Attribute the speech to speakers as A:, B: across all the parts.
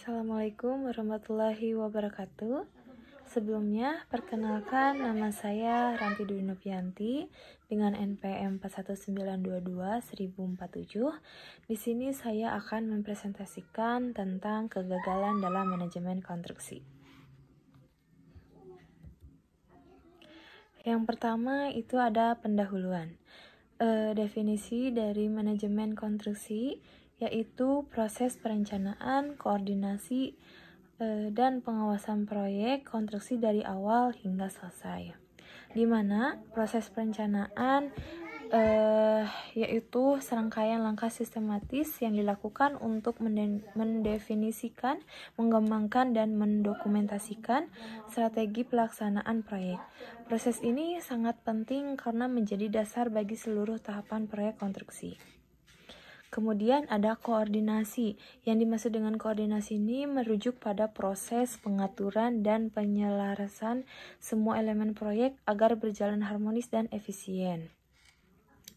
A: Assalamualaikum warahmatullahi wabarakatuh. Sebelumnya, perkenalkan nama saya Ranti Dwi Novianti dengan NPM 41922-1047. Di sini saya akan mempresentasikan tentang kegagalan dalam manajemen konstruksi. Yang pertama itu ada pendahuluan. Definisi dari manajemen konstruksi yaitu proses perencanaan, koordinasi, dan pengawasan proyek konstruksi dari awal hingga selesai. Di mana proses perencanaan yaitu serangkaian langkah sistematis yang dilakukan untuk mendefinisikan, mengembangkan, dan mendokumentasikan strategi pelaksanaan proyek. Proses ini sangat penting karena menjadi dasar bagi seluruh tahapan proyek konstruksi. Kemudian ada koordinasi. Yang dimaksud dengan koordinasi ini merujuk pada proses pengaturan dan penyelarasan semua elemen proyek agar berjalan harmonis dan efisien.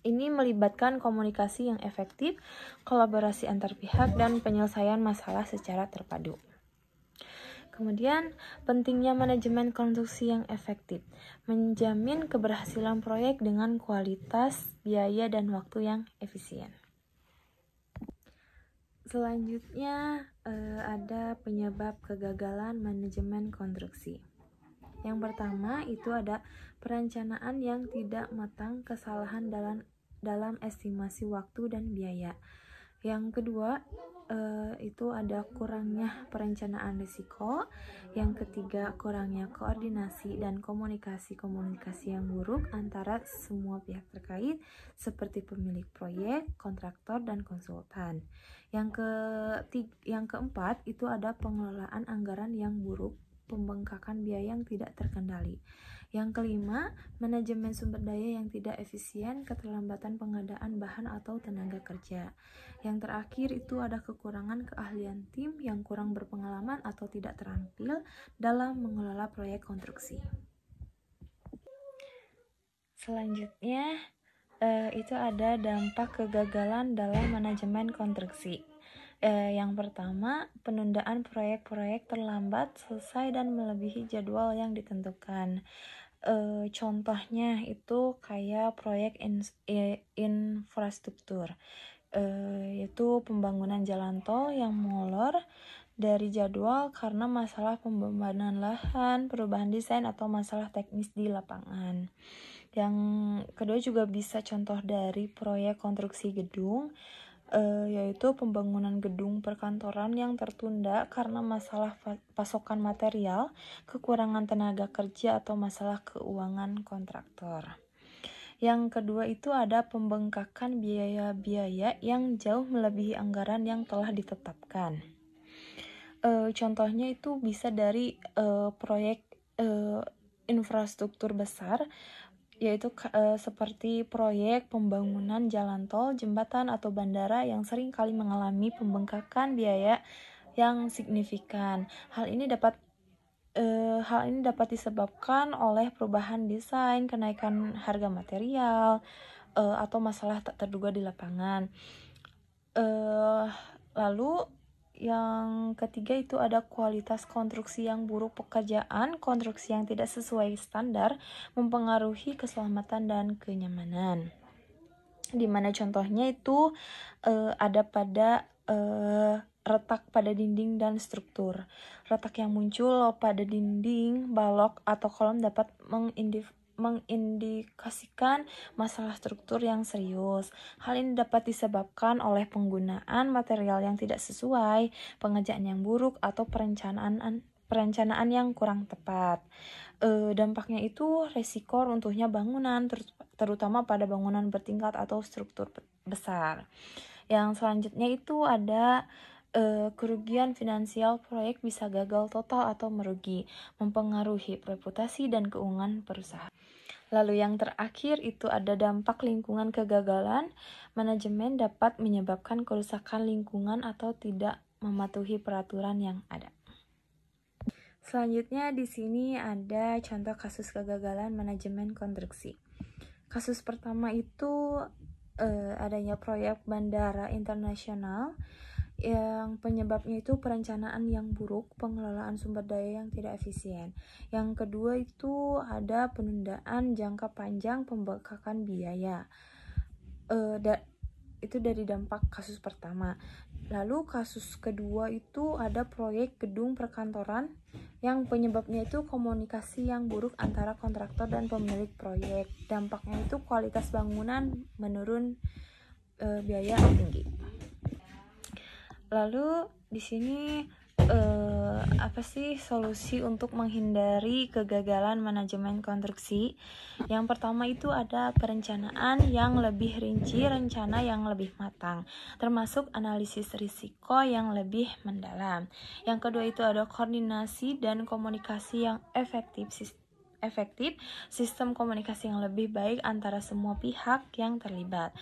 A: Ini melibatkan komunikasi yang efektif, kolaborasi antar pihak, dan penyelesaian masalah secara terpadu. Kemudian, pentingnya manajemen konstruksi yang efektif, menjamin keberhasilan proyek dengan kualitas, biaya, dan waktu yang efisien. Selanjutnya ada penyebab kegagalan manajemen konstruksi. Yang pertama itu ada perencanaan yang tidak matang, kesalahan dalam estimasi waktu dan biaya. Yang kedua itu ada kurangnya perencanaan risiko. Yang ketiga kurangnya koordinasi dan komunikasi yang buruk antara semua pihak terkait seperti pemilik proyek, kontraktor, dan konsultan. Yang keempat itu ada pengelolaan anggaran yang buruk, pembengkakan biaya yang tidak terkendali. Yang kelima, manajemen sumber daya yang tidak efisien, keterlambatan pengadaan bahan atau tenaga kerja. Yang terakhir itu ada kekurangan keahlian tim yang kurang berpengalaman atau tidak terampil dalam mengelola proyek konstruksi. Selanjutnya, itu ada dampak kegagalan dalam manajemen konstruksi. Yang pertama, penundaan proyek-proyek terlambat selesai dan melebihi jadwal yang ditentukan. Contohnya itu kayak proyek infrastruktur, yaitu pembangunan jalan tol yang molor dari jadwal karena masalah pembebanan lahan, perubahan desain, atau masalah teknis di lapangan. Yang kedua juga bisa contoh dari proyek konstruksi gedung, yaitu pembangunan gedung perkantoran yang tertunda karena masalah pasokan material, kekurangan tenaga kerja, atau masalah keuangan kontraktor. Yang kedua itu ada pembengkakan biaya-biaya yang jauh melebihi anggaran yang telah ditetapkan. Contohnya itu bisa dari proyek infrastruktur besar, yaitu seperti proyek pembangunan jalan tol, jembatan, atau bandara yang sering kali mengalami pembengkakan biaya yang signifikan. Hal ini dapat disebabkan oleh perubahan desain, kenaikan harga material, atau masalah tak terduga di lapangan. Lalu yang ketiga itu ada kualitas konstruksi yang buruk. Pekerjaan konstruksi yang tidak sesuai standar mempengaruhi keselamatan dan kenyamanan. Dimana contohnya itu ada pada retak pada dinding dan struktur. Retak yang muncul pada dinding, balok, atau kolom dapat mengindikasikan masalah struktur yang serius. Hal ini dapat disebabkan oleh penggunaan material yang tidak sesuai, pengerjaan yang buruk, atau perencanaan yang kurang tepat. Dampaknya itu resiko runtuhnya bangunan, terutama pada bangunan bertingkat atau struktur besar. Yang selanjutnya itu ada kerugian finansial. Proyek bisa gagal total atau merugi, mempengaruhi reputasi dan keuangan perusahaan. Lalu yang terakhir itu ada dampak lingkungan. Kegagalan manajemen dapat menyebabkan kerusakan lingkungan atau tidak mematuhi peraturan yang ada. Selanjutnya di sini ada contoh kasus kegagalan manajemen konstruksi. Kasus pertama itu adanya proyek bandara internasional Yang penyebabnya itu perencanaan yang buruk, pengelolaan sumber daya yang tidak efisien. Yang kedua itu ada penundaan jangka panjang pembengkakan biaya. Itu dari dampak kasus pertama. Lalu kasus kedua itu ada proyek gedung perkantoran yang penyebabnya itu komunikasi yang buruk antara kontraktor dan pemilik proyek. Dampaknya itu kualitas bangunan menurun, biaya tinggi. Lalu di sini apa sih solusi untuk menghindari kegagalan manajemen konstruksi? Yang pertama itu ada perencanaan yang lebih rinci, rencana yang lebih matang, termasuk analisis risiko yang lebih mendalam. Yang kedua itu ada koordinasi dan komunikasi yang efektif, sistem komunikasi yang lebih baik antara semua pihak yang terlibat.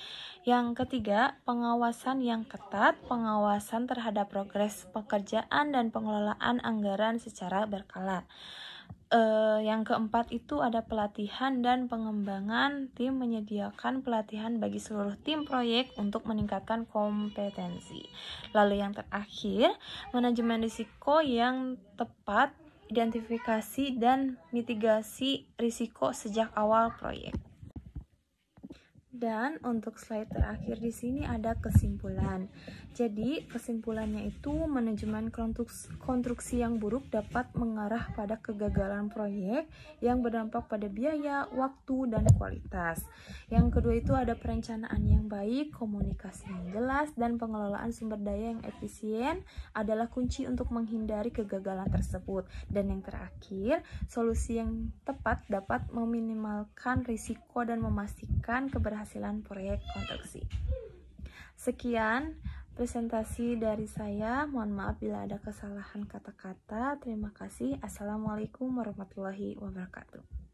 A: Yang ketiga, pengawasan yang ketat, pengawasan terhadap progres pekerjaan dan pengelolaan anggaran secara berkala. Yang keempat itu ada pelatihan dan pengembangan tim, menyediakan pelatihan bagi seluruh tim proyek untuk meningkatkan kompetensi. Lalu yang terakhir, manajemen risiko yang tepat, identifikasi dan mitigasi risiko sejak awal proyek. Dan untuk slide terakhir di sini ada kesimpulan. Jadi kesimpulannya itu manajemen konstruksi yang buruk dapat mengarah pada kegagalan proyek yang berdampak pada biaya, waktu, dan kualitas. Yang kedua itu ada perencanaan yang baik, komunikasi yang jelas, dan pengelolaan sumber daya yang efisien adalah kunci untuk menghindari kegagalan tersebut. Dan yang terakhir, solusi yang tepat dapat meminimalkan risiko dan memastikan keberhasilan proyek konstruksi. Sekian presentasi dari saya. Mohon maaf bila ada kesalahan kata-kata. Terima kasih. Assalamualaikum warahmatullahi wabarakatuh.